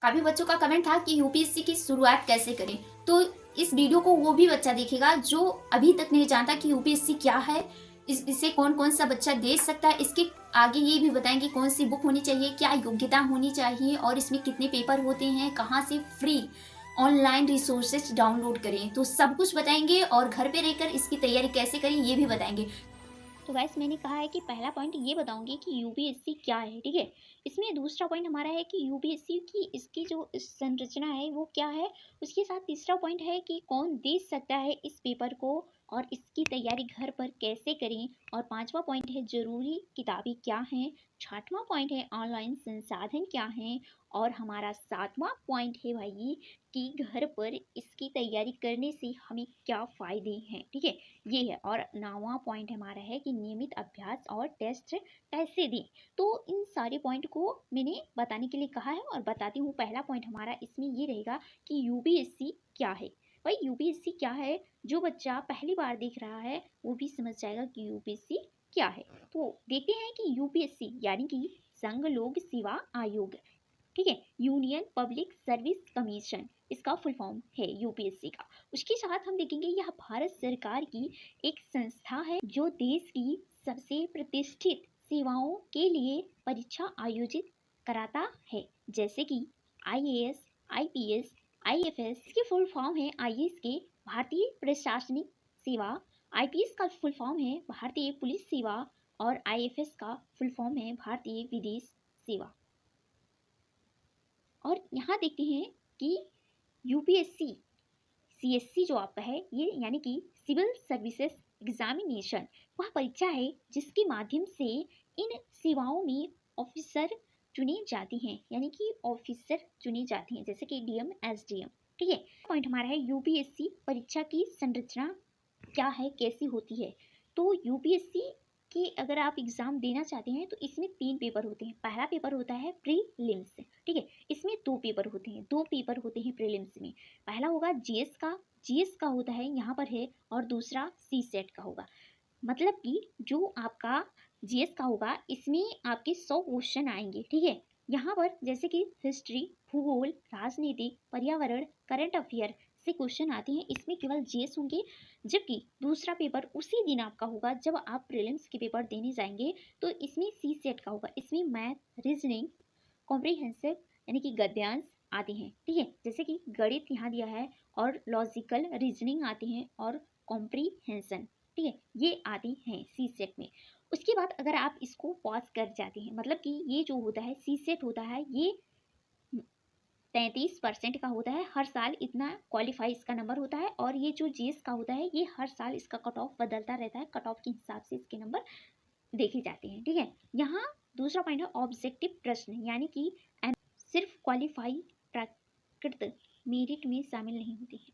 काफ़ी बच्चों का कमेंट था कि यूपीएससी की शुरुआत कैसे करें। तो इस वीडियो को वो भी बच्चा देखेगा जो अभी तक नहीं जानता कि यूपीएससी क्या है, इसे कौन-कौन सा बच्चा दे सकता है। इसके आगे ये भी बताएँगे कौन सी बुक होनी चाहिए, क्या योग्यता होनी चाहिए और इसमें कितने पेपर होते हैं, कहाँ से फ्री ऑनलाइन रिसोर्सेज डाउनलोड करें। तो सब कुछ बताएँगे और घर पे रहकर इसकी तैयारी कैसे करें ये भी बताएँगे। तो गाइस मैंने कहा है कि पहला पॉइंट ये बताऊंगी कि यूपीएससी क्या है, ठीक है। इसमें दूसरा पॉइंट हमारा है कि यूपीएससी की इसकी जो संरचना है वो क्या है। उसके साथ तीसरा पॉइंट है कि कौन दे सकता है इस पेपर को और इसकी तैयारी घर पर कैसे करें। और पांचवा पॉइंट है जरूरी किताबें क्या हैं। छठवां पॉइंट है ऑनलाइन संसाधन क्या हैं। और हमारा सातवां पॉइंट है भाई कि घर पर इसकी तैयारी करने से हमें क्या फ़ायदे हैं, ठीक है। ये है। और नौवां पॉइंट हमारा है कि नियमित अभ्यास और टेस्ट कैसे दें। तो इन सारे पॉइंट को मैंने बताने के लिए कहा है और बताती हूँ। पहला पॉइंट हमारा इसमें ये रहेगा कि यूपीएससी क्या है। भाई यूपीएससी क्या है, जो बच्चा पहली बार देख रहा है वो भी समझ जाएगा कि यूपीएससी क्या है। तो देखते हैं कि यूपीएससी यानी कि संघ लोक सेवा आयोग, ठीक है, यूनियन पब्लिक सर्विस कमीशन, इसका फुल फॉर्म है यूपीएससी का। उसके साथ हम देखेंगे यह भारत सरकार की एक संस्था है जो देश की सबसे प्रतिष्ठित सेवाओं के लिए परीक्षा आयोजित कराता है, जैसे कि आईएएस, आईपीएस, आईएफएस। इसके फुल फॉर्म है आईएएस के भारतीय प्रशासनिक सेवा, आईपीएस का फुल फॉर्म है भारतीय पुलिस सेवा और आईएफएस का फुल फॉर्म है भारतीय विदेश सेवा। और यहाँ देखते हैं कि यूपीएससी सीएससी जो आपका है ये यानी कि सिविल सर्विसेज एग्जामिनेशन, वह परीक्षा है जिसके माध्यम से इन सेवाओं में ऑफिसर चुने जाते हैं, यानी कि ऑफिसर चुने जाते हैं जैसे कि डीएम एसडीएम, ठीक है। पॉइंट हमारा है यूपीएससी परीक्षा की संरचना क्या है, कैसी होती है। तो यूपीएससी के अगर आप एग्ज़ाम देना चाहते हैं तो इसमें तीन पेपर होते हैं। पहला पेपर होता है प्रीलिम्स, ठीक है। इसमें दो पेपर होते हैं प्रीलिम्स में। पहला होगा जीएस का होता है यहाँ पर है, और दूसरा सी सेट का होगा। मतलब कि जो आपका जीएस का होगा इसमें आपके 100 क्वेश्चन आएंगे, ठीक है। यहाँ पर जैसे कि हिस्ट्री, भूगोल, राजनीति, पर्यावरण, करंट अफेयर से क्वेश्चन आते हैं, इसमें केवल जीएस होंगे। जबकि दूसरा पेपर उसी दिन आपका होगा जब आप प्रीलिम्स के पेपर देने जाएंगे, तो इसमें सी सेट का होगा। इसमें मैथ, रीजनिंग, कॉम्प्रिहेंसिव यानी कि गद्यांश आते हैं, ठीक है। जैसे कि गणित यहाँ दिया है और लॉजिकल रीजनिंग आते हैं और कॉम्प्रिहेंशन, ठीक है, ये आते हैं सी सेट में। उसके बाद अगर आप इसको पास कर जाते हैं, मतलब कि ये जो होता है सी सेट होता है ये 33% का होता है। हर साल इतना क्वालिफाई इसका नंबर होता है। और ये जो जीएस का होता है ये हर साल इसका कट ऑफ बदलता रहता है, कट ऑफ के हिसाब से इसके नंबर देखे जाते हैं, ठीक है। यहाँ दूसरा पॉइंट है ऑब्जेक्टिव प्रश्न, यानी कि सिर्फ क्वालिफाई प्राकृत मेरिट में शामिल नहीं होते हैं।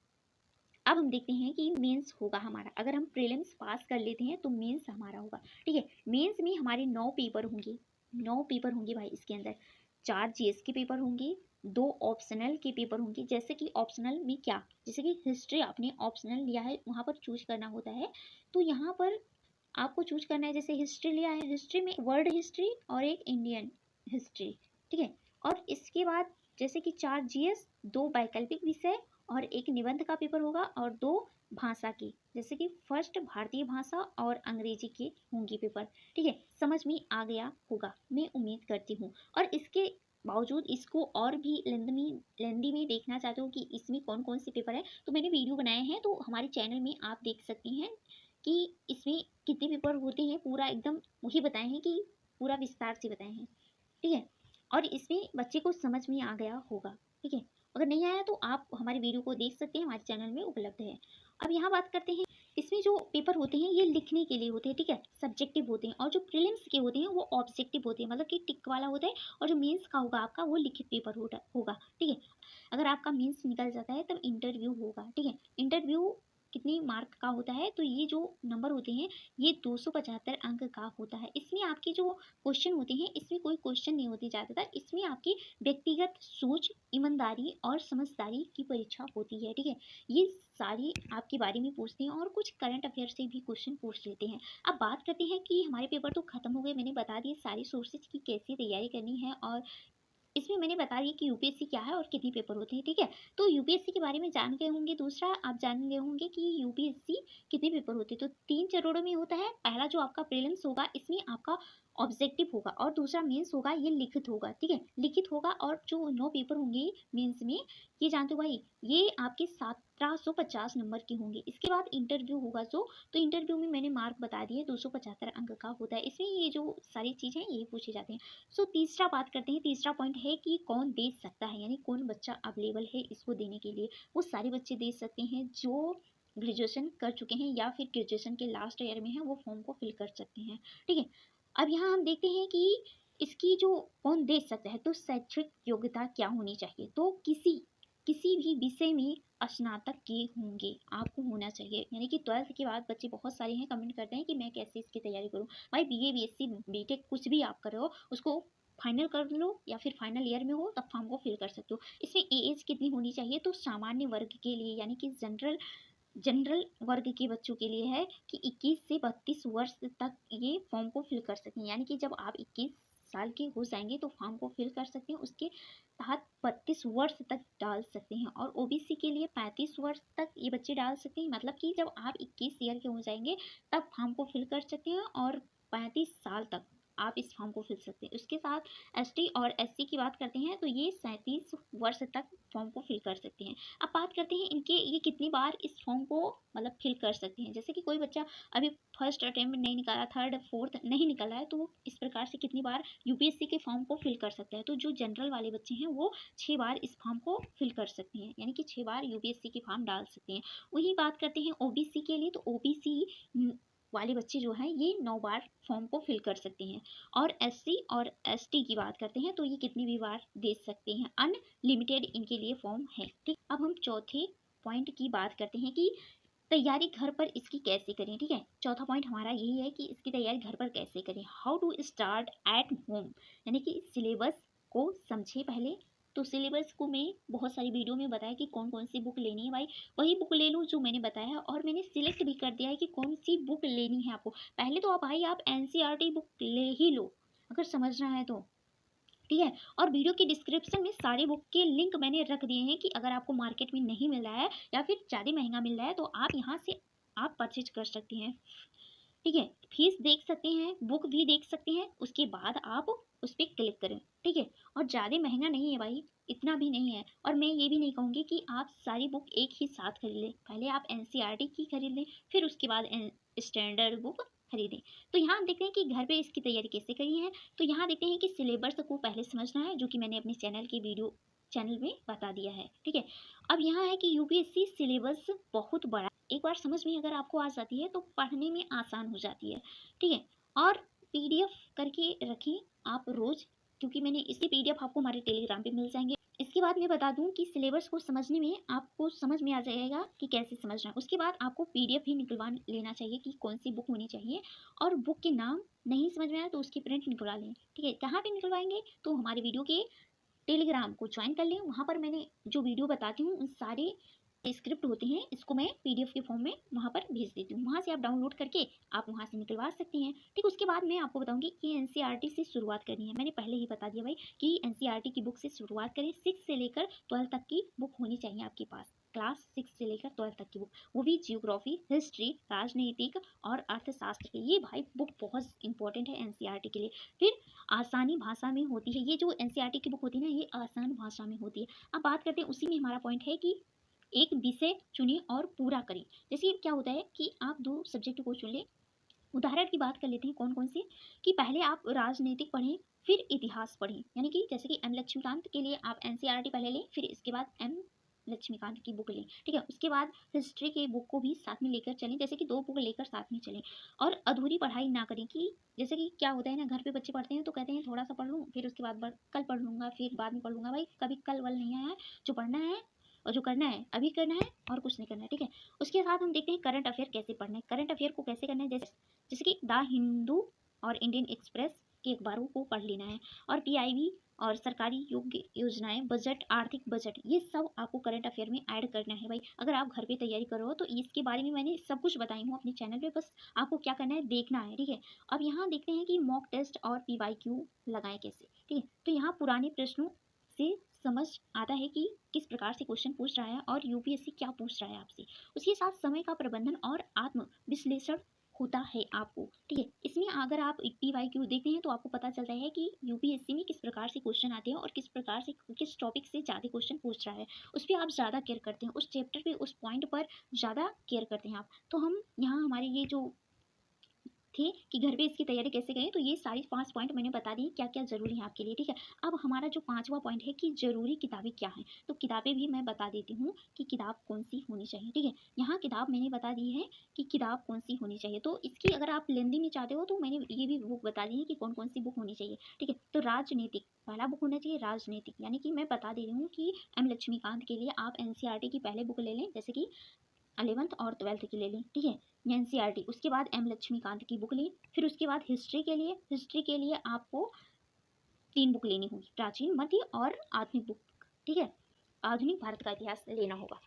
अब हम देखते हैं कि मेंस होगा हमारा। अगर हम प्रीलिम्स पास कर लेते हैं तो मेंस हमारा होगा, ठीक है। मेंस में हमारे 9 पेपर होंगे, 9 पेपर होंगे भाई। इसके अंदर 4 जीएस के पेपर होंगे, 2 ऑप्शनल के पेपर होंगे। जैसे कि ऑप्शनल में क्या, जैसे कि हिस्ट्री आपने ऑप्शनल लिया है वहाँ पर चूज करना होता है। तो यहाँ पर आपको चूज करना है, जैसे हिस्ट्री लिया है, हिस्ट्री में वर्ल्ड हिस्ट्री और एक इंडियन हिस्ट्री, ठीक है। और इसके बाद जैसे कि 4 जीएस, 2 वैकल्पिक विषय और एक निबंध का पेपर होगा और 2 भाषा की, जैसे कि फर्स्ट भारतीय भाषा और अंग्रेजी के होंगे पेपर, ठीक है। समझ में आ गया होगा मैं उम्मीद करती हूँ। और इसके बावजूद इसको और भी लेंदी में देखना चाहते हो कि इसमें कौन कौन से पेपर है, तो मैंने वीडियो बनाए हैं, तो हमारे चैनल में आप देख सकती हैं कि इसमें कितने पेपर होते हैं। पूरा एकदम वही बताए हैं कि पूरा विस्तार से बताए हैं, ठीक है। और इसमें बच्चे को समझ में आ गया होगा, ठीक है। अगर नहीं आया तो आप हमारे वीडियो को देख सकते हैं, हमारे चैनल में उपलब्ध है। अब यहाँ बात करते हैं, इसमें जो पेपर होते हैं ये लिखने के लिए होते हैं, ठीक है, सब्जेक्टिव होते हैं। और जो प्रीलिम्स के होते हैं वो ऑब्जेक्टिव होते हैं, मतलब कि टिक वाला होता है। और जो मेंस का होगा आपका वो लिखित पेपर होगा, ठीक है। अगर आपका मेंस निकल जाता है तब इंटरव्यू होगा, ठीक है। इंटरव्यू कितनी मार्क का होता है, तो ये जो नंबर होते हैं ये 275 अंक का होता है। इसमें आपके जो क्वेश्चन होते हैं इसमें कोई क्वेश्चन नहीं होती ज़्यादातर, इसमें आपकी व्यक्तिगत सोच, ईमानदारी और समझदारी की परीक्षा होती है, ठीक है। ये सारी आपके बारे में पूछते हैं और कुछ करंट अफेयर से भी क्वेश्चन पूछ लेते हैं। अब बात करते हैं कि हमारे पेपर तो खत्म हो गए, मैंने बता दिए सारी सोर्सेज की कैसे तैयारी करनी है और इसमें मैंने बता दिया कि यूपीएससी क्या है और कितने पेपर होते हैं, ठीक है। तो यूपीएससी के बारे में जान गए होंगे। दूसरा आप जान गए होंगे कि यूपीएससी कितने पेपर होते हैं। तो 3 चरणों में होता है। पहला जो आपका प्रीलिम्स होगा, इसमें आपका ऑब्जेक्टिव होगा, और दूसरा मेंस होगा, ये लिखित होगा, ठीक है, लिखित होगा। और जो 9 पेपर होंगे मेंस में, ये जानते हो भाई, ये आपके 1750 नंबर के होंगे। इसके बाद इंटरव्यू होगा जो, तो इंटरव्यू में मैंने मार्क बता दिए 275 अंक का होता है। इसमें ये जो सारी चीज़ें ये पूछे जाते हैं। सो तीसरा बात करते हैं। तीसरा पॉइंट है कि कौन दे सकता है, यानी कौन बच्चा अवेलेबल है इसको देने के लिए। वो सारे बच्चे दे सकते हैं जो ग्रेजुएशन कर चुके हैं या फिर ग्रेजुएशन के लास्ट ईयर में हैं, वो फॉर्म को फिल कर सकते हैं, ठीक है। अब यहाँ हम देखते हैं कि इसकी जो कौन दे सकता है, तो शैक्षिक योग्यता क्या होनी चाहिए। तो किसी भी विषय में स्नातक किए होंगे आपको होना चाहिए, यानी कि 12th के बाद बच्चे बहुत सारे हैं कमेंट करते हैं कि मैं कैसे इसकी तैयारी करूं। भाई बीए बीएससी बीटेक कुछ भी आप कर रहे हो, उसको फाइनल कर लो या फिर फाइनल ईयर में हो तब फॉर्म को फिल कर सकते हो। इसमें एज कितनी होनी चाहिए, तो सामान्य वर्ग के लिए यानी कि जनरल जनरल वर्ग के बच्चों के लिए है कि 21 से 32 वर्ष तक ये फॉर्म को फिल कर सकते हैं। यानी कि जब आप 21 साल के हो जाएंगे तो फॉर्म को फिल कर सकते हैं, उसके तहत 32 वर्ष तक डाल सकते हैं। और ओबीसी के लिए 35 वर्ष तक ये बच्चे डाल सकते हैं। मतलब कि जब आप 21 ईयर के हो जाएंगे तब फॉर्म को फिल कर सकते हैं, और 35 साल तक आप इस फॉर्म को फिल सकते हैं। उसके साथ एसटी और एससी की बात करते हैं तो ये 37 वर्ष तक फॉर्म को फिल कर सकते हैं। अब बात करते हैं इनके ये कितनी बार इस फॉर्म को मतलब फिल कर सकते हैं। जैसे कि कोई बच्चा अभी फर्स्ट अटेम्प्ट नहीं निकाला, थर्ड फोर्थ नहीं निकाला है, तो वो इस प्रकार से कितनी बार यूपीएससी के फॉर्म को फिल कर सकता है। तो जो जनरल वाले बच्चे हैं वो 6 बार इस फॉर्म को फिल कर सकते हैं, यानी कि 6 बार यूपीएससी के फॉर्म डाल सकते हैं। वही बात करते हैं ओबीसी के लिए, तो ओबीसी वाले बच्चे जो हैं ये 9 बार फॉर्म को फिल कर सकते हैं। और एससी और एसटी की बात करते हैं तो ये कितनी भी बार दे सकते हैं, अनलिमिटेड इनके लिए फॉर्म है, ठीक। अब हम चौथे पॉइंट की बात करते हैं कि तैयारी घर पर इसकी कैसे करें, ठीक है। चौथा पॉइंट हमारा यही है कि इसकी तैयारी घर पर कैसे करें। How to start at home, यानी कि सिलेबस को समझे पहले। तो सिलेबस को मैं बहुत सारी वीडियो में बताया कि कौन कौन सी बुक लेनी है। भाई वही बुक ले लूँ जो मैंने बताया है, और मैंने सिलेक्ट भी कर दिया है कि कौन सी बुक लेनी है आपको। पहले तो आप एनसीईआरटी बुक ले ही लो अगर समझना है तो, ठीक है। और वीडियो के डिस्क्रिप्शन में सारे बुक के लिंक मैंने रख दिए हैं कि अगर आपको मार्केट में नहीं मिल रहा है या फिर ज़्यादा महंगा मिल रहा है तो आप यहाँ से आप परचेज कर सकते हैं, ठीक है। फीस देख सकते हैं, बुक भी देख सकते हैं, उसके बाद आप उस पर क्लिक करें, ठीक है। और ज़्यादा महंगा नहीं है भाई, इतना भी नहीं है। और मैं ये भी नहीं कहूँगी कि आप सारी बुक एक ही साथ खरीद लें। पहले आप एनसीईआरटी की खरीद लें, फिर उसके बाद स्टैंडर्ड बुक खरीदें। तो यहाँ हम देखते हैं कि घर पे इसकी तैयारी कैसे करी है। तो यहाँ देखते हैं कि सिलेबस को पहले समझना है, जो कि मैंने अपने चैनल में बता दिया है, ठीक है। अब यहाँ है कि यूपीएससी सिलेबस बहुत बड़ा, एक बार समझ में अगर आपको आ जाती है तो पढ़ने में आसान हो जाती है, ठीक है। और पीडीएफ करके रखें आप रोज़, क्योंकि मैंने इसकी पीडीएफ आपको हमारे टेलीग्राम पे मिल जाएंगे। इसके बाद मैं बता दूं कि सिलेबस को समझने में आपको समझ में आ जाएगा कि कैसे समझना है। उसके बाद आपको पीडीएफ ही निकलवा लेना चाहिए कि कौन सी बुक होनी चाहिए, और बुक के नाम नहीं समझ में आया तो उसकी प्रिंट निकलवा लें, ठीक है। कहाँ पे निकलवाएंगे, तो हमारे वीडियो के टेलीग्राम को ज्वाइन कर लें। वहाँ पर मैंने जो वीडियो बताती हूँ उन सारे स्क्रिप्ट होते हैं, इसको मैं पीडीएफ के फॉर्म में वहाँ पर भेज देती हूँ। वहाँ से आप डाउनलोड करके आप वहाँ से निकलवा सकते हैं, ठीक। उसके बाद मैं आपको बताऊँगी कि एनसीईआरटी से शुरुआत करनी है। मैंने पहले ही बता दिया भाई कि एनसीईआरटी की बुक से शुरुआत करें। 6 से लेकर 12 तक की बुक होनी चाहिए आपके पास, क्लास 6 से लेकर 12 तक की बुक, वो भी जियोग्राफी, हिस्ट्री, राजनीतिक और अर्थशास्त्र की। ये भाई बुक बहुत इंपॉर्टेंट है एनसीईआरटी के लिए। फिर आसानी भाषा में होती है, ये जो एनसीईआरटी की बुक होती है ना, ये आसान भाषा में होती है। अब बात करते हैं, उसी में हमारा पॉइंट है कि एक विषय चुने और पूरा करें। जैसे क्या होता है कि आप 2 सब्जेक्ट को चुन लें। उदाहरण की बात कर लेते हैं कौन कौन से, कि पहले आप राजनीतिक पढ़ें, फिर इतिहास पढ़ें। यानी कि जैसे कि एम लक्ष्मीकांत के लिए आप एनसीईआरटी पहले लें, फिर इसके बाद एम लक्ष्मीकांत की बुक लें, ठीक है। उसके बाद हिस्ट्री की बुक को भी साथ में लेकर चलें, जैसे कि 2 बुक लेकर साथ में चलें। और अधूरी पढ़ाई ना करें, कि जैसे कि क्या होता है ना, घर पे बच्चे पढ़ते हैं तो कहते हैं थोड़ा सा पढ़ लूँ, फिर उसके बाद कल पढ़ लूँगा, फिर बाद में पढ़ लूँगा। भाई कभी कल वल नहीं आया है, जो पढ़ना है और जो करना है अभी करना है, और कुछ नहीं करना है, ठीक है। उसके साथ हम देखते हैं करंट अफेयर कैसे पढ़ना है। करंट अफेयर को कैसे करना है, जैसे कि द हिंदू और इंडियन एक्सप्रेस के अखबारों को पढ़ लेना है। और पीआईबी और सरकारी योग्य योजनाएं, बजट, आर्थिक बजट, ये सब आपको करंट अफेयर में ऐड करना है भाई। अगर आप घर पे तैयारी कर रहे हो तो इसके बारे में मैंने सब कुछ बताई हूँ अपने चैनल पे, बस आपको क्या करना है देखना है, ठीक है। अब यहाँ देखते हैं कि मॉक टेस्ट और पीवाईक्यू लगाएं कैसे, ठीक है। तो यहाँ पुराने प्रश्नों इससे समझ आता है कि किस प्रकार से क्वेश्चन पूछ रहा है और यूपीएससी क्या पूछ रहा है आपसे। उसके साथ समय का प्रबंधन और आत्म विश्लेषण होता है आपको, ठीक है। इसमें अगर आप पीवाईक्यू देखते हैं तो आपको पता चलता है कि यूपीएससी में किस प्रकार से क्वेश्चन आते हैं और किस प्रकार से किस टॉपिक से ज़्यादा क्वेश्चन पूछ रहा है, उस पर आप ज़्यादा केयर करते हैं, उस चैप्टर पे उस पॉइंट पर ज़्यादा केयर करते हैं आप। तो हम यहाँ हमारे ये जो थे कि घर पे इसकी तैयारी कैसे करें, तो ये सारी 5 पॉइंट मैंने बता दी क्या क्या ज़रूरी है आपके लिए, ठीक है। अब हमारा जो 5वां पॉइंट है कि ज़रूरी किताबें क्या हैं, तो किताबें भी मैं बता देती हूँ कि किताब कौन सी होनी चाहिए, ठीक है। यहाँ किताब मैंने बता दी है कि किताब कौन सी होनी चाहिए, तो इसकी अगर आप लेंदी में चाहते हो तो मैंने ये भी बुक बता दी है कि कौन कौन सी बुक होनी चाहिए, ठीक है। तो राजनीतिक पहला बुक होना चाहिए, राजनीतिक, यानी कि मैं बता दे रही हूँ कि एम लक्ष्मीकांत के लिए आप एनसीईआरटी की पहले बुक ले लें, जैसे कि 11th और 12th की ले लें, ठीक है, एनसीईआरटी। उसके बाद एम लक्ष्मीकांत की बुक लें। फिर उसके बाद हिस्ट्री के लिए आपको 3 बुक लेनी होगी, प्राचीन, मध्य और आधुनिक बुक, ठीक है। आधुनिक भारत का इतिहास लेना होगा।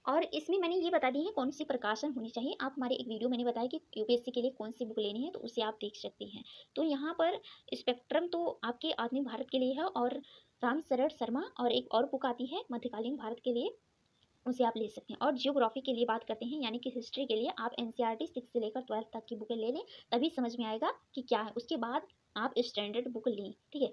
और इसमें मैंने ये बता दी है कौन सी प्रकाशन होनी चाहिए। आप हमारे एक वीडियो मैंने बताया कि यूपीएससी के लिए कौन सी बुक लेनी है, तो उसे आप देख सकते हैं। तो यहाँ पर स्पेक्ट्रम तो आपके आधुनिक भारत के लिए है, और राम शरण शर्मा और एक और बुक आती है मध्यकालीन भारत के लिए, उसे आप ले सकते हैं। और जियोग्राफी के लिए बात करते हैं, यानी कि हिस्ट्री के लिए आप एनसीईआरटी 6 से लेकर 12th तक की बुकें ले लें, तभी समझ में आएगा कि क्या है। उसके बाद आप स्टैंडर्ड बुक लें, ठीक है।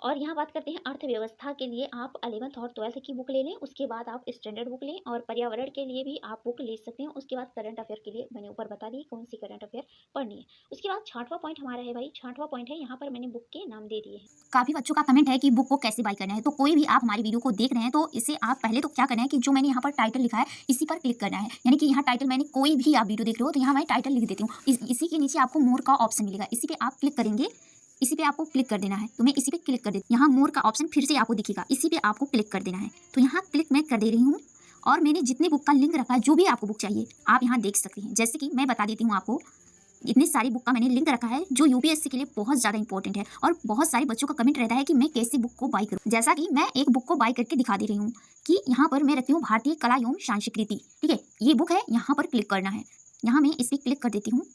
और यहाँ बात करते हैं अर्थव्यवस्था के लिए आप 11th और 12th की बुक ले लें, उसके बाद आप स्टैंडर्ड बुक लें। और पर्यावरण के लिए भी आप बुक ले सकते हैं। उसके बाद करंट अफेयर के लिए मैंने ऊपर बता दी कौन सी करंट अफेयर पढ़नी है। उसके बाद 6वां पॉइंट हमारा है भाई, 6वां पॉइंट है, यहाँ पर मैंने बुक के नाम दे दिए हैं। काफी बच्चों का कमेंट है कि बुक को कैसे बाय करना है। तो कोई भी आप हमारी वीडियो को देख रहे हैं तो इसे आप पहले तो क्या करना है कि जो मैंने यहाँ पर टाइटल लिखा है इसी पर क्लिक करना है। यानी कि यहाँ टाइटल मैंने कोई भी आप वीडियो देख रहे हो तो यहाँ मैं टाइटल लिख देती हूँ। इसी के नीचे आपको मोर का ऑप्शन मिलेगा, इसी पे आप क्लिक करेंगे, इसी पे आपको क्लिक कर देना है। तो मैं इसी पे क्लिक कर देती हूँ। यहाँ मोर का ऑप्शन फिर से आपको दिखेगा, इसी पे आपको क्लिक कर देना है। तो यहाँ क्लिक मैं कर दे रही हूँ। और मैंने जितने बुक का लिंक रखा है, जो भी आपको बुक चाहिए आप यहाँ देख सकते हैं। जैसे कि मैं बता देती हूँ आपको, इतनी सारी बुक का मैंने लिंक रखा है जो यूपीएससी के लिए बहुत ज़्यादा इंपॉर्टेंट है। और बहुत सारे बच्चों का कमेंट रहता है कि मैं कैसी बुक को बाय करूं। जैसा कि मैं एक बुक को बाय करके दिखा दे रही हूँ कि यहाँ पर मैं रखती हूँ भारतीय कला एवं संस्कृति, ठीक है। ये बुक है, यहाँ पर क्लिक करना है। यहाँ मैं इस पर क्लिक कर देती हूँ।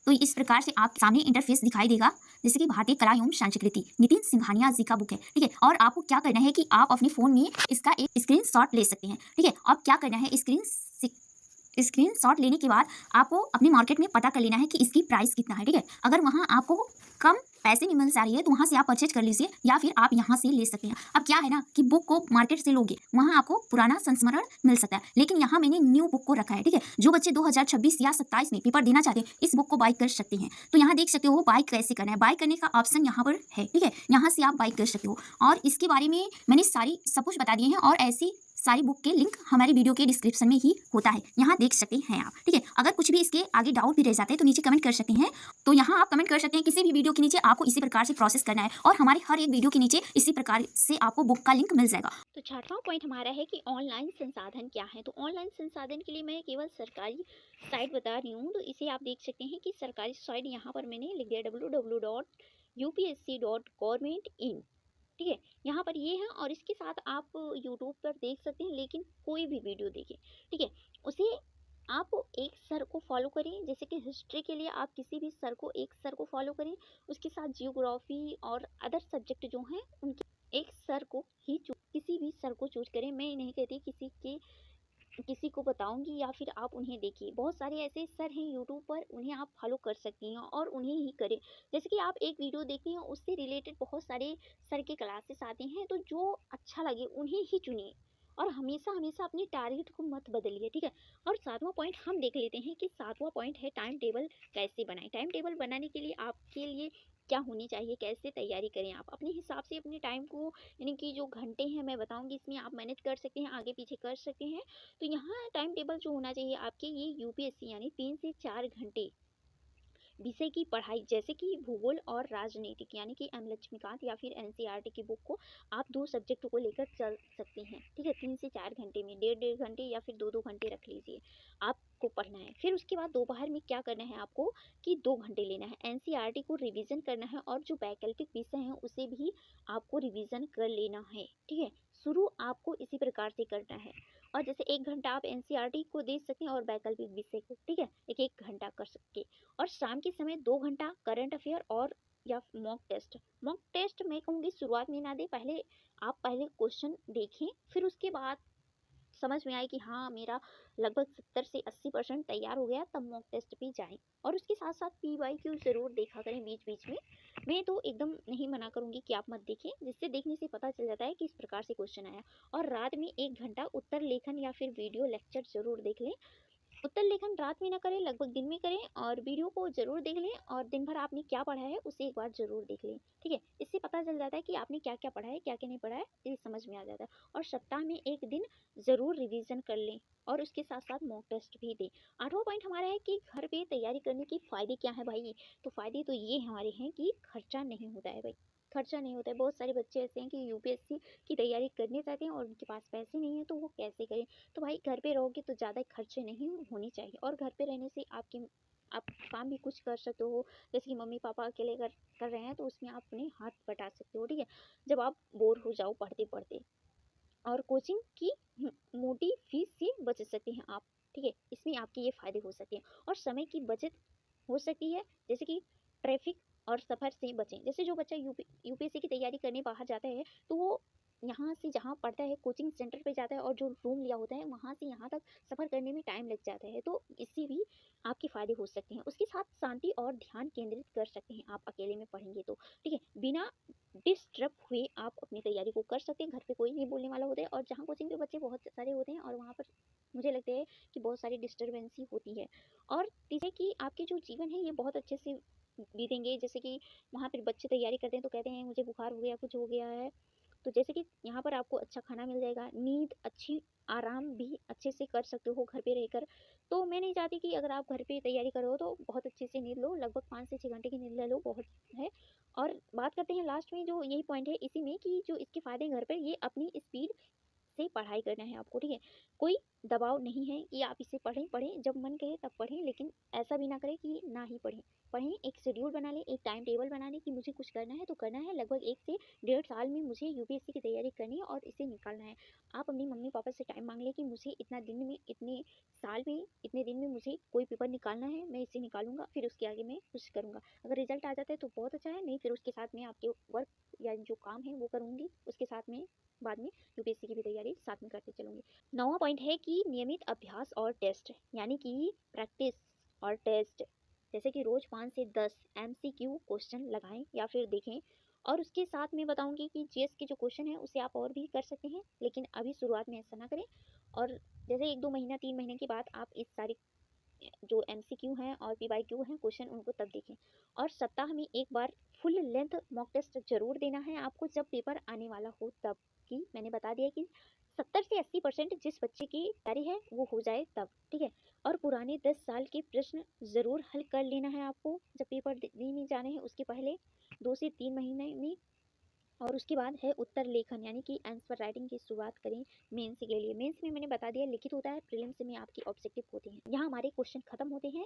तो इस प्रकार से आप सामने इंटरफेस दिखाई देगा, जैसे कि भारतीय कला एवं संस्कृति, नितिन सिंघानिया जी का बुक है, ठीक है। और आपको क्या करना है कि आप अपने फोन में इसका एक स्क्रीनशॉट ले सकते हैं, ठीक है। अब क्या करना है, स्क्रीनशॉट लेने के बाद आपको अपने मार्केट में पता कर लेना है कि इसकी प्राइस कितना है, ठीक है। अगर वहाँ आपको कम पैसे में मिल जा रही है तो वहाँ से आप परचेज कर लीजिए, या फिर आप यहाँ से ले सकते हैं। अब क्या है ना कि बुक को मार्केट से लोगे वहाँ आपको पुराना संस्मरण मिल सकता है, लेकिन यहाँ मैंने न्यू बुक को रखा है, ठीक है। जो बच्चे 2026 या 27 में पेपर देना चाहते हैं इस बुक को बाय कर सकते हैं। तो यहाँ देख सकते हो बाय कैसे करना है, बाय करने का ऑप्शन यहाँ पर है, ठीक है। यहाँ से आप बाय कर सकते हो। और इसके बारे में मैंने सब कुछ बता दिए हैं, और ऐसी सारी बुक के लिंक हमारी वीडियो के डिस्क्रिप्शन में ही होता है, यहाँ देख सकते हैं आप, ठीक है। अगर कुछ भी इसके आगे डाउट भी रह जाते हैं तो नीचे कमेंट कर सकते हैं। तो यहाँ आप कमेंट कर सकते हैं, किसी भी वीडियो के नीचे आपको इसी प्रकार से प्रोसेस करना है, और हमारे हर एक वीडियो के नीचे इसी प्रकार से आपको बुक का लिंक मिल जाएगा। तो 6वां पॉइंट हमारा है कि ऑनलाइन संसाधन क्या है। तो ऑनलाइन संसाधन के लिए मैं केवल सरकारी साइट बता रही हूँ, तो इसे आप देख सकते हैं कि सरकारी साइट यहाँ पर मैंने लिख दिया www.upsc.government.in, ठीक है। यहाँ पर ये है, और इसके साथ आप यूट्यूब पर देख सकते हैं, लेकिन कोई भी वीडियो देखें, ठीक है, उसे आप एक सर को फॉलो करें। जैसे कि हिस्ट्री के लिए आप किसी भी एक सर को फॉलो करें, उसके साथ जियोग्राफी और अदर सब्जेक्ट जो हैं उनके एक सर को ही किसी भी सर को चूज करें। मैं नहीं कहती किसी को बताऊंगी या फिर आप उन्हें देखिए। बहुत सारे ऐसे सर हैं यूट्यूब पर, उन्हें आप फॉलो कर सकती हैं और उन्हें ही करें। जैसे कि आप एक वीडियो देखते हैं, उससे रिलेटेड बहुत सारे सर के क्लासेस आते हैं, तो जो अच्छा लगे उन्हें ही चुनिए, और हमेशा हमेशा अपनी टारगेट को मत बदलिए, ठीक है। और 7वां पॉइंट हम देख लेते हैं कि 7वां पॉइंट है टाइम टेबल कैसे बनाएं। टाइम टेबल बनाने के लिए आपके लिए क्या होनी चाहिए, कैसे तैयारी करें आप अपने हिसाब से अपने टाइम को, यानी कि जो घंटे हैं मैं बताऊंगी, इसमें आप मैनेज कर सकते हैं, आगे पीछे कर सकते हैं। तो यहाँ टाइम टेबल जो होना चाहिए आपके, ये यूपीएससी यानी 3 से 4 घंटे विषय की पढ़ाई, जैसे कि भूगोल और राजनीतिक, यानी कि एम लक्ष्मीकांत या फिर एनसीईआरटी की बुक को आप 2 सब्जेक्ट को लेकर चल सकते हैं, ठीक है। 3 से 4 घंटे में, 1.5 घंटे या फिर 2 घंटे रख लीजिए, आपको पढ़ना है। फिर उसके बाद दोपहर में क्या करना है आपको कि 2 घंटे लेना है, एनसीईआरटी को रिवीजन करना है, और जो वैकल्पिक विषय हैं उसे भी आपको रिवीजन कर लेना है, ठीक है। शुरू आपको इसी प्रकार से करना है। और जैसे 1 घंटा आप एनसीईआरटी को दे सकते हैं और वैकल्पिक विषय को, ठीक है, एक 1 घंटा कर सकते। और शाम के समय 2 घंटा करंट अफेयर और या मॉक टेस्ट। मॉक टेस्ट मैं कहूँगी शुरुआत में ना दें, आप पहले क्वेश्चन देखें, फिर उसके बाद समझ में आए कि हाँ मेरा लगभग 70 से 80% तैयार हो गया, तब मॉक टेस्ट पे जाएं। और उसके साथ साथ PYQ ज़रूर देखा करें बीच बीच में। मैं तो एकदम नहीं मना करूँगी कि आप मत देखें, जिससे देखने से पता चल जाता है कि इस प्रकार से क्वेश्चन आया। और रात में 1 घंटा उत्तर लेखन या फिर वीडियो लेक्चर ज़रूर देख लें। उत्तर लेखन रात में ना करें, लगभग दिन में करें, और वीडियो को ज़रूर देख लें, और दिन भर आपने क्या पढ़ा है उसे एक बार ज़रूर देख लें, ठीक है। इससे पता चल जाता है कि आपने क्या क्या पढ़ा है, क्या क्या नहीं पढ़ा है, ये समझ में आ जाता है। और सप्ताह में 1 दिन ज़रूर रिवीजन कर लें, और उसके साथ साथ मॉक टेस्ट भी दें। 8वां पॉइंट हमारा है कि घर पे तैयारी करने के फ़ायदे क्या हैं भाई। तो फ़ायदे तो ये हमारे हैं कि खर्चा नहीं होता है भाई, खर्चा नहीं होता है। बहुत सारे बच्चे ऐसे हैं कि UPSC की तैयारी करने चाहते हैं और उनके पास पैसे नहीं है, तो वो कैसे करें। तो भाई घर पे रहोगे तो ज़्यादा खर्चे नहीं होने चाहिए, और घर पे रहने से आप काम भी कुछ कर सकते हो। जैसे कि मम्मी पापा अकेले कर रहे हैं तो उसमें आप अपने हाथ बटा सकते हो, ठीक है, जब आप बोर हो जाओ पढ़ते पढ़ते। और कोचिंग की मोटी फीस से बच सकते हैं आप, ठीक है, इसमें आपके ये फ़ायदे हो सकते हैं। और समय की बचत हो सकती है, जैसे कि ट्रैफिक और सफ़र से बचें। जैसे जो बच्चा UPSC की तैयारी करने बाहर जाता है, तो वो यहाँ से जहाँ पढ़ता है कोचिंग सेंटर पे जाता है, और जो रूम लिया होता है वहाँ से यहाँ तक सफ़र करने में टाइम लग जाता है, तो इससे भी आपके फ़ायदे हो सकते हैं। उसके साथ शांति और ध्यान केंद्रित कर सकते हैं आप अकेले में पढ़ेंगे तो, ठीक है, बिना डिस्टर्ब हुए आप अपनी तैयारी को कर सकते हैं। घर पे कोई नहीं बोलने वाला होता है, और जहाँ कोचिंग पे बच्चे बहुत सारे होते हैं, और वहाँ पर मुझे लगता है कि बहुत सारी डिस्टर्बेंसी होती है। और तीसरे कि आपके जो जीवन है ये बहुत अच्छे से बीतेंगे। जैसे कि वहाँ पर बच्चे तैयारी करते हैं तो कहते हैं मुझे बुखार हो गया, कुछ हो गया है, तो जैसे कि यहाँ पर आपको अच्छा खाना मिल जाएगा, नींद अच्छी, आराम भी अच्छे से कर सकते हो घर पे रहकर। तो मैं नहीं चाहती कि अगर आप घर पे तैयारी करो तो बहुत अच्छे से नींद लो, लगभग 5 से 6 घंटे की नींद ले लो, बहुत है। और बात करते हैं लास्ट में, जो यही पॉइंट है इसी में, कि जो इसके फ़ायदे हैं घर पर, ये अपनी स्पीड से पढ़ाई करना है आपको, ठीक है। कोई दबाव नहीं है कि आप इसे पढ़ें, जब मन करे तब पढ़ें, लेकिन ऐसा भी ना करें कि ना ही पढ़ें। एक शेड्यूल बना लें, एक टाइम टेबल बना लें कि मुझे कुछ करना है तो करना है। लगभग 1 से 1.5 साल में मुझे UPSC की तैयारी करनी है और इसे निकालना है। आप अपनी मम्मी पापा से टाइम मांग लें कि मुझे इतना दिन में, इतने साल में, इतने दिन में मुझे कोई पेपर निकालना है, मैं इसे निकालूंगा, फिर उसके आगे मैं कुछ करूँगा। अगर रिजल्ट आ जाता है तो बहुत अच्छा है, नहीं फिर उसके साथ में आपके वर्क या जो काम है वो करूँगी, उसके साथ में बाद में UPSC की भी तैयारी साथ में करते चलूँगी। 9वां पॉइंट है कि नियमित अभ्यास और टेस्ट, यानी कि प्रैक्टिस और टेस्ट। जैसे कि रोज़ 5 से 10 MCQ क्वेश्चन लगाएं या फिर देखें। और उसके साथ मैं बताऊंगी कि GS के जो क्वेश्चन है उसे आप और भी कर सकते हैं, लेकिन अभी शुरुआत में ऐसा ना करें। और जैसे 1-2 महीना 3 महीने के बाद आप इस सारी जो MCQ हैं और PYQ हैं क्वेश्चन, उनको तब देखें। और सप्ताह में 1 बार फुल लेंथ मॉक टेस्ट ज़रूर देना है आपको, जब पेपर आने वाला हो तब। कि मैंने बता दिया कि 70 से 80% जिस बच्चे की तैयारी है वो हो जाए तब, ठीक है। और पुराने 10 साल के प्रश्न ज़रूर हल कर लेना है आपको, जब पेपर देने जाने हैं उसके पहले 2 से 3 महीने में। और उसके बाद है उत्तर लेखन, यानी कि आंसर राइटिंग की शुरुआत करें मेंस के लिए। मेंस में मैंने बता दिया लिखित होता है, प्रीलिम्स में आपके ऑब्जेक्टिव होते हैं। यहाँ हमारे क्वेश्चन खत्म होते हैं।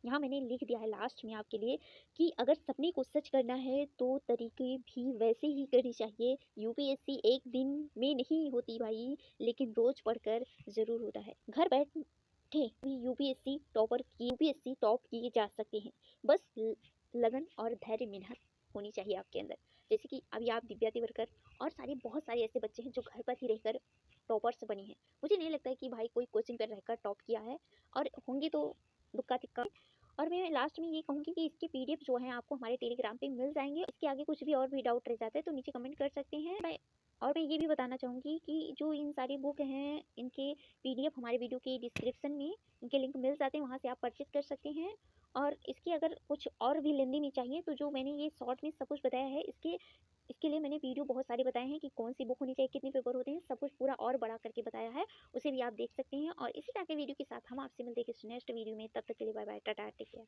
यहाँ मैंने लिख दिया है लास्ट में आपके लिए कि अगर सपने को सच करना है तो तरीके भी वैसे ही करने चाहिए। UPSC एक दिन में नहीं होती भाई, लेकिन रोज पढ़कर ज़रूर होता है। घर बैठे भी UPSC टॉप किए जा सकते हैं, बस लगन और धैर्य मेहनत होनी चाहिए आपके अंदर। जैसे कि अभी आप दिव्या देवरकर और बहुत सारे ऐसे बच्चे हैं जो घर पर ही रहकर टॉपर्स बने हैं। मुझे नहीं लगता है कि भाई कोई कोचिंग पर रहकर टॉप किया है, और होंगे तो दुक्का तिक्का। और मैं लास्ट में ये कहूँगी कि इसके PDF जो हैं आपको हमारे टेलीग्राम पे मिल जाएंगे। इसके आगे कुछ भी और भी डाउट रह जाता है तो नीचे कमेंट कर सकते हैं। मैं ये भी बताना चाहूँगी कि जो इन सारी बुक हैं इनके PDF हमारे वीडियो के डिस्क्रिप्शन में इनके लिंक मिल जाते हैं, वहाँ से आप परचेज कर सकते हैं। और इसके अगर कुछ और भी लेंदी में चाहिए तो जो मैंने ये शॉर्ट में सब कुछ बताया है, इसके लिए मैंने वीडियो बहुत सारे बताए हैं कि कौन सी बुक होनी चाहिए, कितने पेपर होते हैं, सब कुछ पूरा और बड़ा करके बताया है, उसे भी आप देख सकते हैं। और इसी तरह के वीडियो के साथ हम आपसे मिलते हैं किसी नेक्स्ट वीडियो में। तब तक के लिए bye bye, tata, take care.